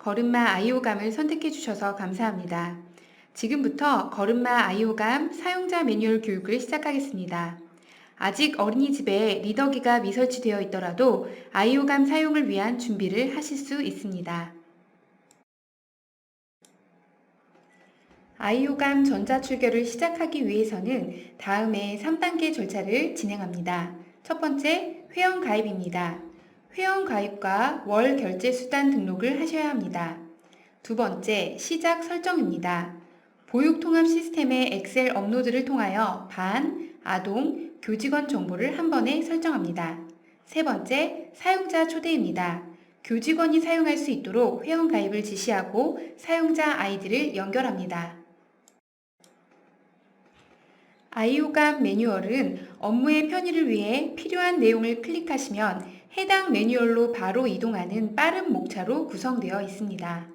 걸음마 아이오감을 선택해 주셔서 감사합니다. 지금부터 걸음마 아이오감 사용자 매뉴얼 교육을 시작하겠습니다. 아직 어린이집에 리더기가 미설치되어 있더라도 아이오감 사용을 위한 준비를 하실 수 있습니다. 아이오감 전자출결을 시작하기 위해서는 다음에 3단계 절차를 진행합니다. 첫 번째, 회원가입입니다. 회원가입과 월 결제 수단 등록을 하셔야 합니다. 두 번째, 시작 설정입니다. 보육통합 시스템의 엑셀 업로드를 통하여 반, 아동, 교직원 정보를 한 번에 설정합니다. 세 번째, 사용자 초대입니다. 교직원이 사용할 수 있도록 회원가입을 지시하고 사용자 아이디를 연결합니다. 아이오감 매뉴얼은 업무의 편의를 위해 필요한 내용을 클릭하시면 해당 매뉴얼로 바로 이동하는 빠른 목차로 구성되어 있습니다.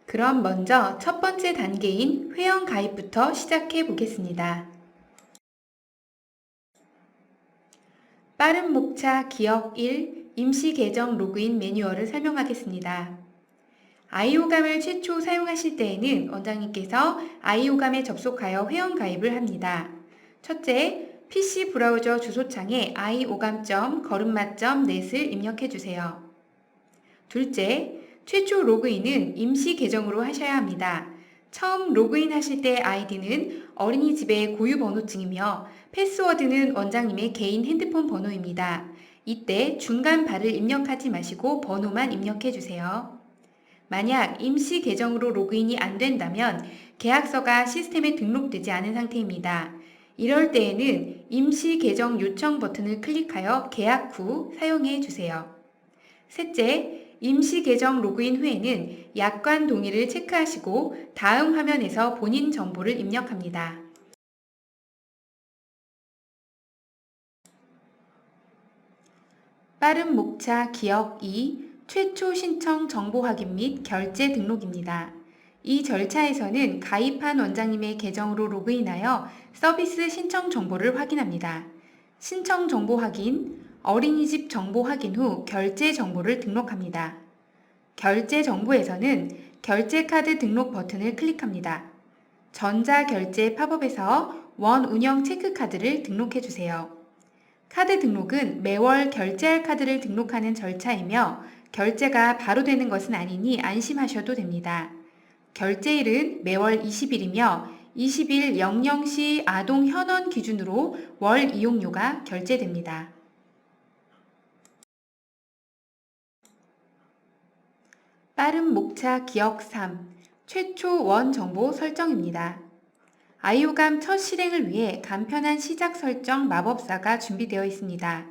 그럼 먼저 첫 번째 단계인 회원 가입부터 시작해 보겠습니다. 빠른 목차 기억 1 임시 계정 로그인 매뉴얼을 설명하겠습니다. 아이오감을 최초 사용하실 때에는 원장님께서 아이오감에 접속하여 회원 가입을 합니다. 첫째, PC 브라우저 주소창에 iogam.걸음마.net을 입력해 주세요. 둘째, 최초 로그인은 임시 계정으로 하셔야 합니다. 처음 로그인 하실 때 아이디는 어린이집의 고유 번호증이며 패스워드는 원장님의 개인 핸드폰 번호입니다. 이때 중간 발을 입력하지 마시고 번호만 입력해 주세요. 만약 임시 계정으로 로그인이 안 된다면 계약서가 시스템에 등록되지 않은 상태입니다. 이럴 때에는 임시 계정 요청 버튼을 클릭하여 계약 후 사용해 주세요. 셋째, 임시 계정 로그인 후에는 약관 동의를 체크하시고 다음 화면에서 본인 정보를 입력합니다. 빠른 목차 기억 2, 최초 신청 정보 확인 및 결제 등록입니다. 이 절차에서는 가입한 원장님의 계정으로 로그인하여 서비스 신청 정보를 확인합니다. 신청 정보 확인, 어린이집 정보 확인 후 결제 정보를 등록합니다. 결제 정보에서는 결제 카드 등록 버튼을 클릭합니다. 전자결제 팝업에서 원 운영 체크카드를 등록해 주세요. 카드 등록은 매월 결제할 카드를 등록하는 절차이며 결제가 바로 되는 것은 아니니 안심하셔도 됩니다. 결제일은 매월 20일이며 20일 00시 아동 현원 기준으로 월 이용료가 결제됩니다. 빠른 목차 기억 3, 최초 원 정보 설정입니다. 아이오감 첫 실행을 위해 간편한 시작 설정 마법사가 준비되어 있습니다.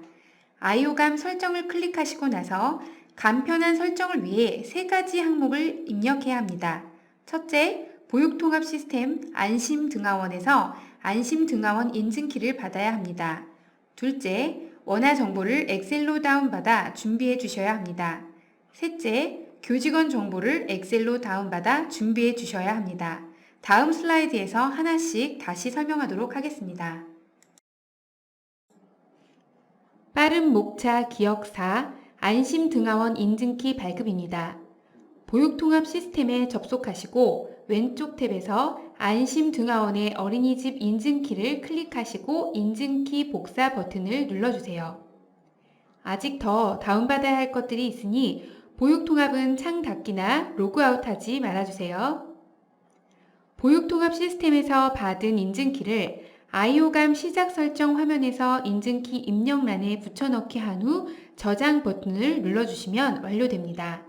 아이오감 설정을 클릭하시고 나서 간편한 설정을 위해 세 가지 항목을 입력해야 합니다. 첫째, 보육통합 시스템 안심등하원에서 안심등하원 인증키를 받아야 합니다. 둘째, 원화 정보를 엑셀로 다운받아 준비해 주셔야 합니다. 셋째, 교직원 정보를 엑셀로 다운받아 준비해 주셔야 합니다. 다음 슬라이드에서 하나씩 다시 설명하도록 하겠습니다. 빠른 목차 기억 4, 안심등하원 인증키 발급입니다. 보육통합 시스템에 접속하시고 왼쪽 탭에서 안심등하원의 어린이집 인증키를 클릭하시고 인증키 복사 버튼을 눌러주세요. 아직 더 다운받아야 할 것들이 있으니 보육통합은 창 닫기나 로그아웃하지 말아주세요. 보육통합 시스템에서 받은 인증키를 아이오감 시작 설정 화면에서 인증키 입력란에 붙여넣기 한 후 저장 버튼을 눌러주시면 완료됩니다.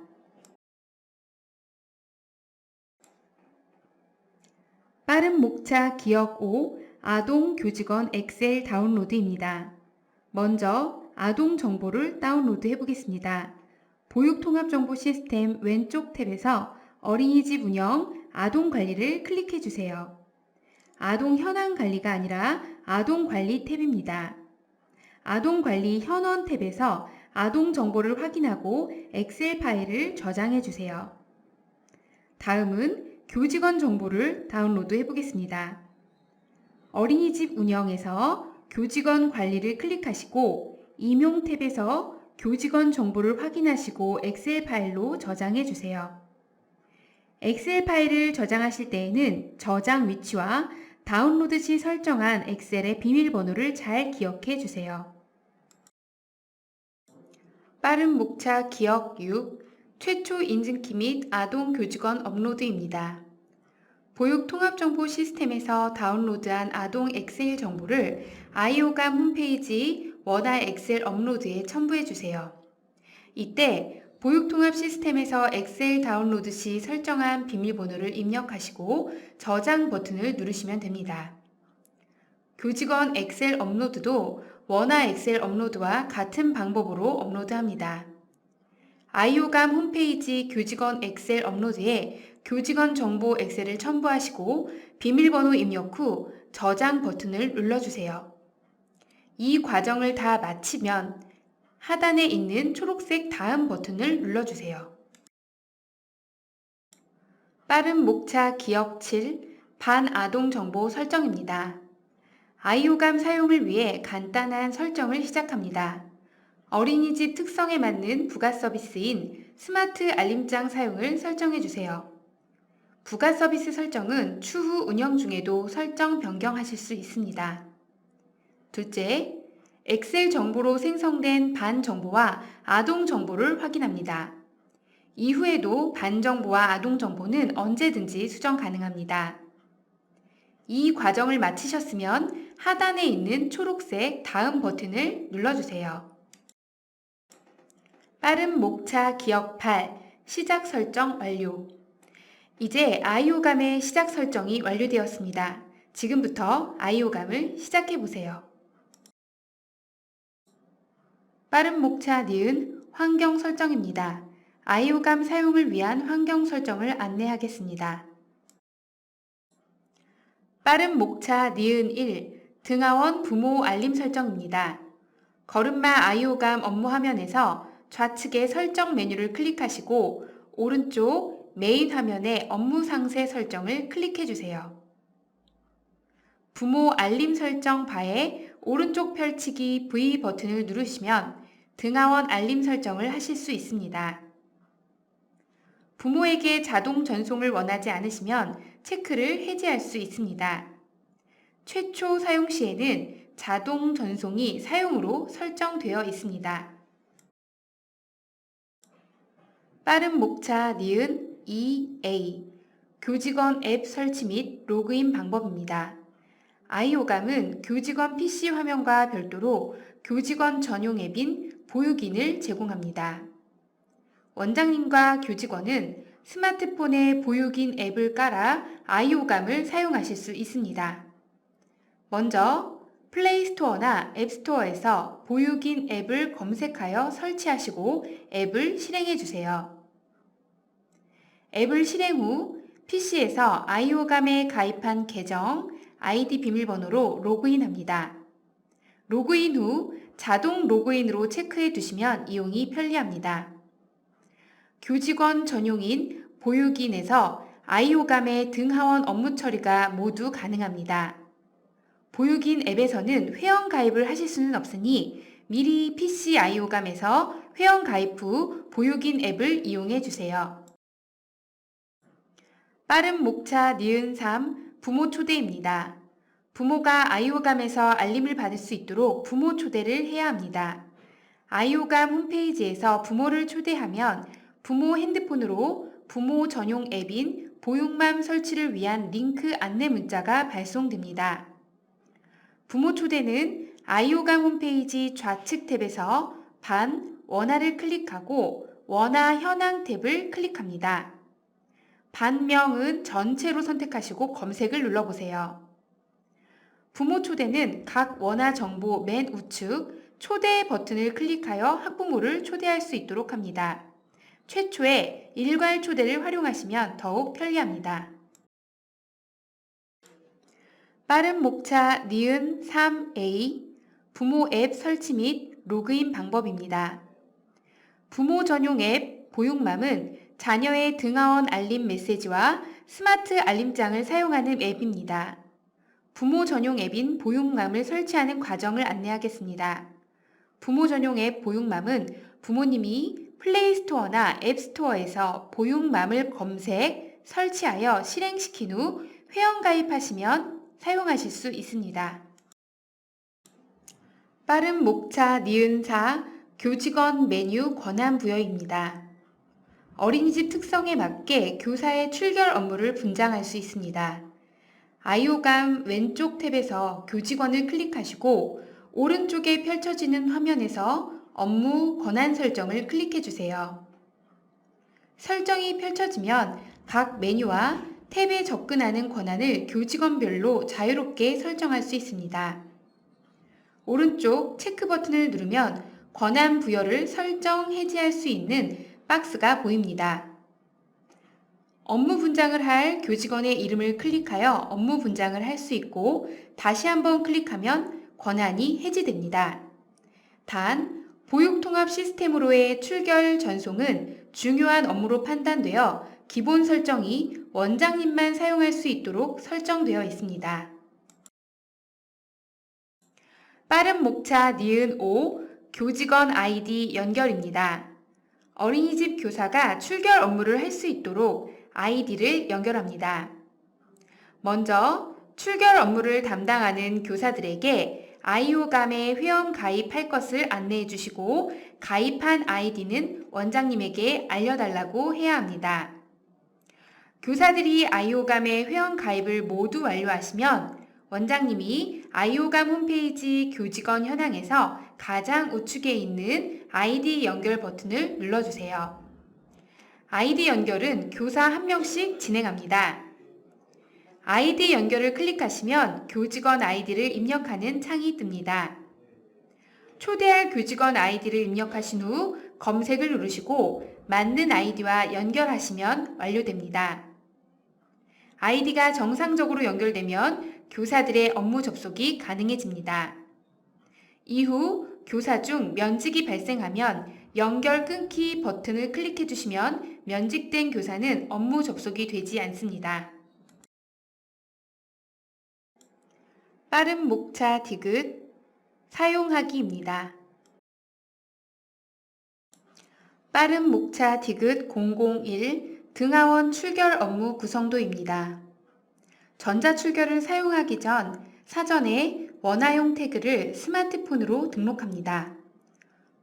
빠른 목차 기억 5, 아동 교직원 엑셀 다운로드입니다. 먼저 아동 정보를 다운로드 해보겠습니다. 보육통합정보 시스템 왼쪽 탭에서 어린이집 운영, 아동 관리를 클릭해 주세요. 아동 현황 관리가 아니라 아동 관리 탭입니다. 아동 관리 현원 탭에서 아동 정보를 확인하고 엑셀 파일을 저장해 주세요. 다음은 교직원 정보를 다운로드 해 보겠습니다. 어린이집 운영에서 교직원 관리를 클릭하시고 임용 탭에서 교직원 정보를 확인하시고 엑셀 파일로 저장해 주세요. 엑셀 파일을 저장하실 때에는 저장 위치와 다운로드 시 설정한 엑셀의 비밀번호를 잘 기억해 주세요. 빠른 목차 기억 6. 최초 인증키 및 아동 교직원 업로드입니다. 보육 통합정보 시스템에서 다운로드한 아동 엑셀 정보를 아이오감 홈페이지 원활 엑셀 업로드에 첨부해 주세요. 이때 보육통합 시스템에서 엑셀 다운로드 시 설정한 비밀번호를 입력하시고 저장 버튼을 누르시면 됩니다. 교직원 엑셀 업로드도 원화 엑셀 업로드와 같은 방법으로 업로드합니다. 아이오감 홈페이지 교직원 엑셀 업로드에 교직원 정보 엑셀을 첨부하시고 비밀번호 입력 후 저장 버튼을 눌러주세요. 이 과정을 다 마치면 하단에 있는 초록색 다음 버튼을 눌러주세요. 빠른 목차 기억 7. 반아동 정보 설정입니다. 아이오감 사용을 위해 간단한 설정을 시작합니다. 어린이집 특성에 맞는 부가 서비스인 스마트 알림장 사용을 설정해 주세요. 부가 서비스 설정은 추후 운영 중에도 설정 변경하실 수 있습니다. 둘째, 엑셀 정보로 생성된 반 정보와 아동 정보를 확인합니다. 이후에도 반 정보와 아동 정보는 언제든지 수정 가능합니다. 이 과정을 마치셨으면 하단에 있는 초록색 다음 버튼을 눌러주세요. 빠른 목차 기억 8. 시작 설정 완료. 이제 아이오감의 시작 설정이 완료되었습니다. 지금부터 아이오감을 시작해 보세요. 빠른 목차 니은 환경 설정입니다. 아이오감 사용을 위한 환경 설정을 안내하겠습니다. 빠른 목차 니은 1 등하원 부모 알림 설정입니다. 걸음마 아이오감 업무 화면에서 좌측의 설정 메뉴를 클릭하시고 오른쪽 메인 화면의 업무 상세 설정을 클릭해 주세요. 부모 알림 설정 바에 오른쪽 펼치기 V 버튼을 누르시면 등하원 알림 설정을 하실 수 있습니다. 부모에게 자동 전송을 원하지 않으시면 체크를 해제할 수 있습니다. 최초 사용 시에는 자동 전송이 사용으로 설정되어 있습니다. 빠른 목차 니은 EA 교직원 앱 설치 및 로그인 방법입니다. 아이오감은 교직원 PC 화면과 별도로 교직원 전용 앱인 보육인을 제공합니다. 원장님과 교직원은 스마트폰에 보육인 앱을 깔아 아이오감을 사용하실 수 있습니다. 먼저 플레이스토어나 앱스토어에서 보육인 앱을 검색하여 설치하시고 앱을 실행해 주세요. 앱을 실행 후 PC에서 아이오감에 가입한 계정, 아이디 비밀번호로 로그인합니다. 로그인 후 자동 로그인으로 체크해 두시면 이용이 편리합니다. 교직원 전용인 보육인에서 아이오감의 등하원 업무 처리가 모두 가능합니다. 보육인 앱에서는 회원 가입을 하실 수는 없으니 미리 PC 아이오감에서 회원 가입 후 보육인 앱을 이용해 주세요. 빠른 목차 니은 3 부모 초대입니다. 부모가 아이오감에서 알림을 받을 수 있도록 부모 초대를 해야 합니다. 아이오감 홈페이지에서 부모를 초대하면 부모 핸드폰으로 부모 전용 앱인 보육맘 설치를 위한 링크 안내 문자가 발송됩니다. 부모 초대는 아이오감 홈페이지 좌측 탭에서 반 원화를 클릭하고 원화 현황 탭을 클릭합니다. 반명은 전체로 선택하시고 검색을 눌러보세요. 부모 초대는 각 원화 정보 맨 우측 초대 버튼을 클릭하여 학부모를 초대할 수 있도록 합니다. 최초에 일괄 초대를 활용하시면 더욱 편리합니다. 빠른 목차 니은 3A 부모 앱 설치 및 로그인 방법입니다. 부모 전용 앱 보육맘은 자녀의 등하원 알림 메시지와 스마트 알림장을 사용하는 앱입니다. 부모 전용 앱인 보육맘을 설치하는 과정을 안내하겠습니다. 부모 전용 앱 보육맘은 부모님이 플레이스토어나 앱스토어에서 보육맘을 검색, 설치하여 실행시킨 후 회원가입하시면 사용하실 수 있습니다. 빠른 목차 니은사 교직원 메뉴 권한 부여입니다. 어린이집 특성에 맞게 교사의 출결 업무를 분장할 수 있습니다. 아이오감 왼쪽 탭에서 교직원을 클릭하시고 오른쪽에 펼쳐지는 화면에서 업무 권한 설정을 클릭해 주세요. 설정이 펼쳐지면 각 메뉴와 탭에 접근하는 권한을 교직원별로 자유롭게 설정할 수 있습니다. 오른쪽 체크 버튼을 누르면 권한 부여를 설정, 해지할 수 있는 박스가 보입니다. 업무 분장을 할 교직원의 이름을 클릭하여 업무 분장을 할 수 있고 다시 한번 클릭하면 권한이 해지됩니다. 단, 보육통합 시스템으로의 출결 전송은 중요한 업무로 판단되어 기본 설정이 원장님만 사용할 수 있도록 설정되어 있습니다. 빠른 목차 니은 5 교직원 아이디 연결입니다. 어린이집 교사가 출결 업무를 할 수 있도록 아이디를 연결합니다. 먼저 출결 업무를 담당하는 교사들에게 아이오감에 회원 가입할 것을 안내해 주시고 가입한 아이디는 원장님에게 알려달라고 해야 합니다. 교사들이 아이오감에 회원 가입을 모두 완료하시면 원장님이 아이오감 홈페이지 교직원 현황에서 가장 우측에 있는 아이디 연결 버튼을 눌러주세요. 아이디 연결은 교사 한 명씩 진행합니다. 아이디 연결을 클릭하시면 교직원 아이디를 입력하는 창이 뜹니다. 초대할 교직원 아이디를 입력하신 후 검색을 누르시고 맞는 아이디와 연결하시면 완료됩니다. 아이디가 정상적으로 연결되면 교사들의 업무 접속이 가능해집니다. 이후 교사 중 면직이 발생하면 연결 끊기 버튼을 클릭해 주시면 면직된 교사는 업무 접속이 되지 않습니다. 빠른 목차 디귿 사용하기입니다. 빠른 목차 디귿 001 등하원 출결 업무 구성도입니다. 전자출결을 사용하기 전 사전에 원화용 태그를 스마트폰으로 등록합니다.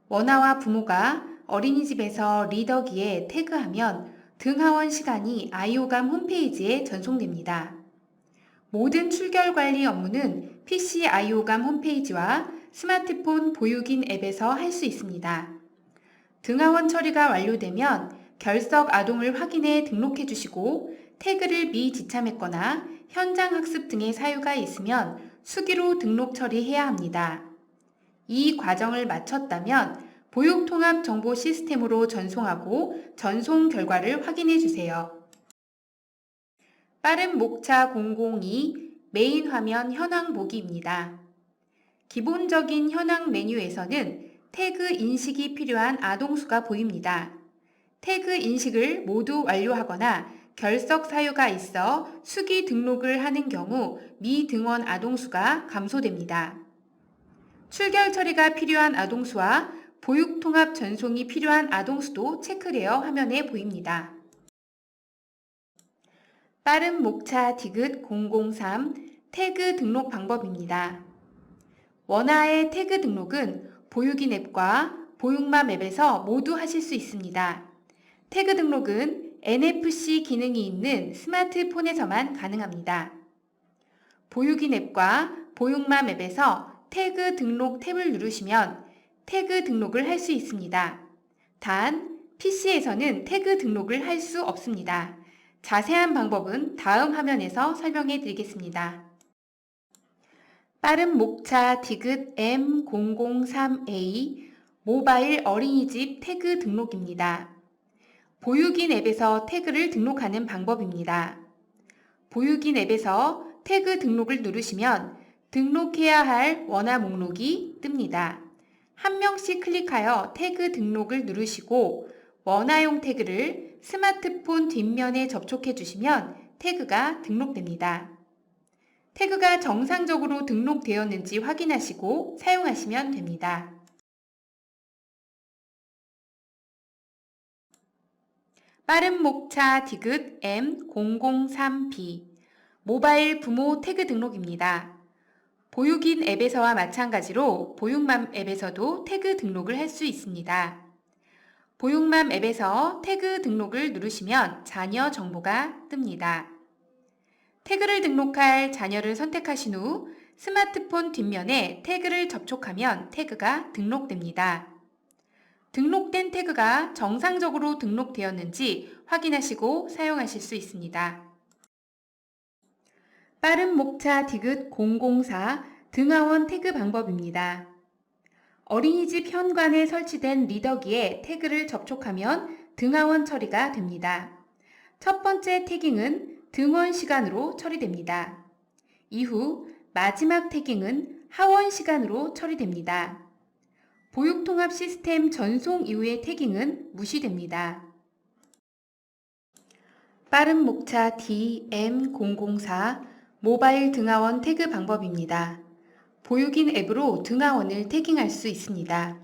원화와 부모가 어린이집에서 리더기에 태그하면 등하원 시간이 아이오감 홈페이지에 전송됩니다. 모든 출결 관리 업무는 PC 아이오감 홈페이지와 스마트폰 보육인 앱에서 할 수 있습니다. 등하원 처리가 완료되면 결석 아동을 확인해 등록해 주시고 태그를 미지참했거나 현장 학습 등의 사유가 있으면 수기로 등록 처리해야 합니다. 이 과정을 마쳤다면 보육통합 정보 시스템으로 전송하고 전송 결과를 확인해 주세요. 빠른 목차 002 메인 화면 현황 보기입니다. 기본적인 현황 메뉴에서는 태그 인식이 필요한 아동수가 보입니다. 태그 인식을 모두 완료하거나 결석 사유가 있어 수기 등록을 하는 경우 미등원 아동수가 감소됩니다. 출결 처리가 필요한 아동수와 보육통합 전송이 필요한 아동수도 체크되어 화면에 보입니다. 빠른 목차 디귿 003 태그 등록 방법입니다. 원화의 태그 등록은 보육인 앱과 보육맘 앱에서 모두 하실 수 있습니다. 태그 등록은 NFC 기능이 있는 스마트폰에서만 가능합니다. 보육인 앱과 보육맘 앱에서 태그 등록 탭을 누르시면 태그 등록을 할 수 있습니다. 단, PC에서는 태그 등록을 할 수 없습니다. 자세한 방법은 다음 화면에서 설명해 드리겠습니다. 빠른 목차 디귿 M003A 모바일 어린이집 태그 등록입니다. 보육인 앱에서 태그를 등록하는 방법입니다. 보육인 앱에서 태그 등록을 누르시면 등록해야 할 원화 목록이 뜹니다. 한 명씩 클릭하여 태그 등록을 누르시고 원화용 태그를 스마트폰 뒷면에 접촉해 주시면 태그가 등록됩니다. 태그가 정상적으로 등록되었는지 확인하시고 사용하시면 됩니다. 빠른 목차 디귿 M003B 모바일 부모 태그 등록입니다. 보육인 앱에서와 마찬가지로 보육맘 앱에서도 태그 등록을 할 수 있습니다. 보육맘 앱에서 태그 등록을 누르시면 자녀 정보가 뜹니다. 태그를 등록할 자녀를 선택하신 후 스마트폰 뒷면에 태그를 접촉하면 태그가 등록됩니다. 등록된 태그가 정상적으로 등록되었는지 확인하시고 사용하실 수 있습니다. 빠른 목차 디귿 004 등하원 태그 방법입니다. 어린이집 현관에 설치된 리더기에 태그를 접촉하면 등하원 처리가 됩니다. 첫 번째 태깅은 등원 시간으로 처리됩니다. 이후 마지막 태깅은 하원 시간으로 처리됩니다. 보육통합 시스템 전송 이후의 태깅은 무시됩니다. 빠른 목차 DM004 모바일 등하원 태그 방법입니다. 보육인 앱으로 등하원을 태깅할 수 있습니다.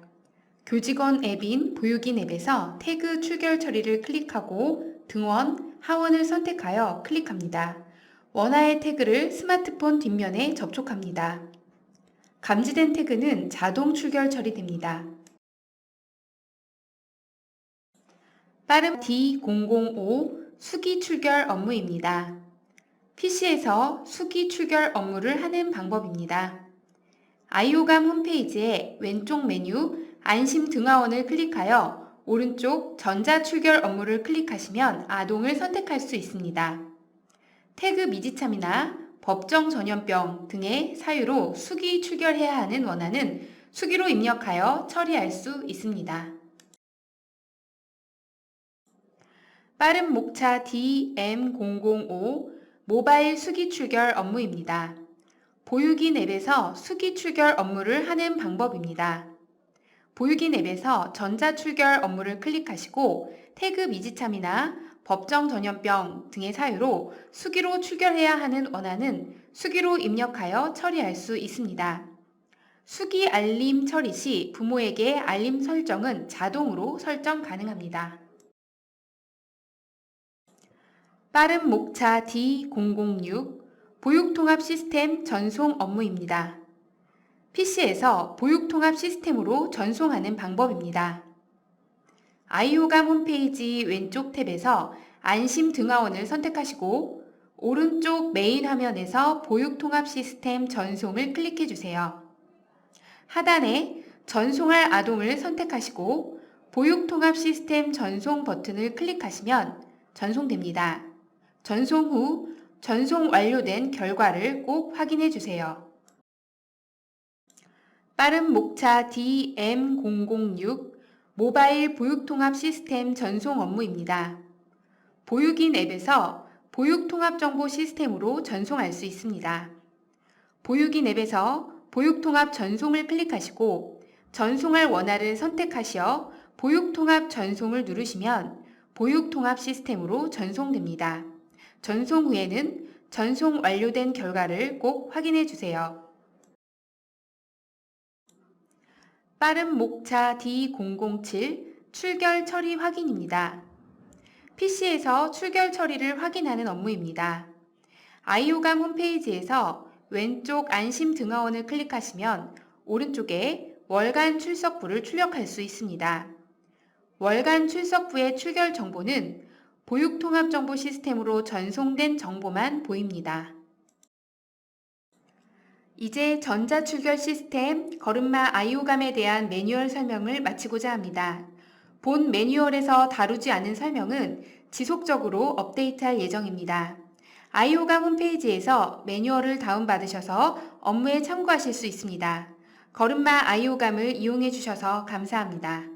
교직원 앱인 보육인 앱에서 태그 출결 처리를 클릭하고 등원, 하원을 선택하여 클릭합니다. 원하의 태그를 스마트폰 뒷면에 접촉합니다. 감지된 태그는 자동 출결 처리됩니다. 빠른 D005 수기 출결 업무입니다. PC에서 수기 출결 업무를 하는 방법입니다. 아이오감 홈페이지의 왼쪽 메뉴 안심 등하원을 클릭하여 오른쪽 전자 출결 업무를 클릭하시면 아동을 선택할 수 있습니다. 태그 미지참이나 법정 전염병 등의 사유로 수기 출결해야 하는 원한은 수기로 입력하여 처리할 수 있습니다. 빠른 목차 DM005 모바일 수기 출결 업무입니다. 보육인 앱에서 수기 출결 업무를 하는 방법입니다. 보육인 앱에서 전자 출결 업무를 클릭하시고 태그 미지참이나 법정 전염병 등의 사유로 수기로 출결해야 하는 원한은 수기로 입력하여 처리할 수 있습니다. 수기 알림 처리 시 부모에게 알림 설정은 자동으로 설정 가능합니다. 빠른 목차 D006 보육통합 시스템 전송 업무입니다. PC에서 보육통합 시스템으로 전송하는 방법입니다. 아이오감 홈페이지 왼쪽 탭에서 안심 등하원을 선택하시고 오른쪽 메인 화면에서 보육통합 시스템 전송을 클릭해 주세요. 하단에 전송할 아동을 선택하시고 보육통합 시스템 전송 버튼을 클릭하시면 전송됩니다. 전송 후 전송 완료된 결과를 꼭 확인해 주세요. 빠른 목차 DM006 모바일 보육통합 시스템 전송 업무입니다. 보육인 앱에서 보육통합 정보 시스템으로 전송할 수 있습니다. 보육인 앱에서 보육통합 전송을 클릭하시고 전송할 원화를 선택하시어 보육통합 전송을 누르시면 보육통합 시스템으로 전송됩니다. 전송 후에는 전송 완료된 결과를 꼭 확인해 주세요. 빠른 목차 D007 출결 처리 확인입니다. PC에서 출결 처리를 확인하는 업무입니다. 아이오감 홈페이지에서 왼쪽 안심 등하원을 클릭하시면 오른쪽에 월간 출석부를 출력할 수 있습니다. 월간 출석부의 출결 정보는 보육통합정보 시스템으로 전송된 정보만 보입니다. 이제 전자출결 시스템 걸음마 아이오감에 대한 매뉴얼 설명을 마치고자 합니다. 본 매뉴얼에서 다루지 않은 설명은 지속적으로 업데이트할 예정입니다. 아이오감 홈페이지에서 매뉴얼을 다운받으셔서 업무에 참고하실 수 있습니다. 걸음마 아이오감을 이용해 주셔서 감사합니다.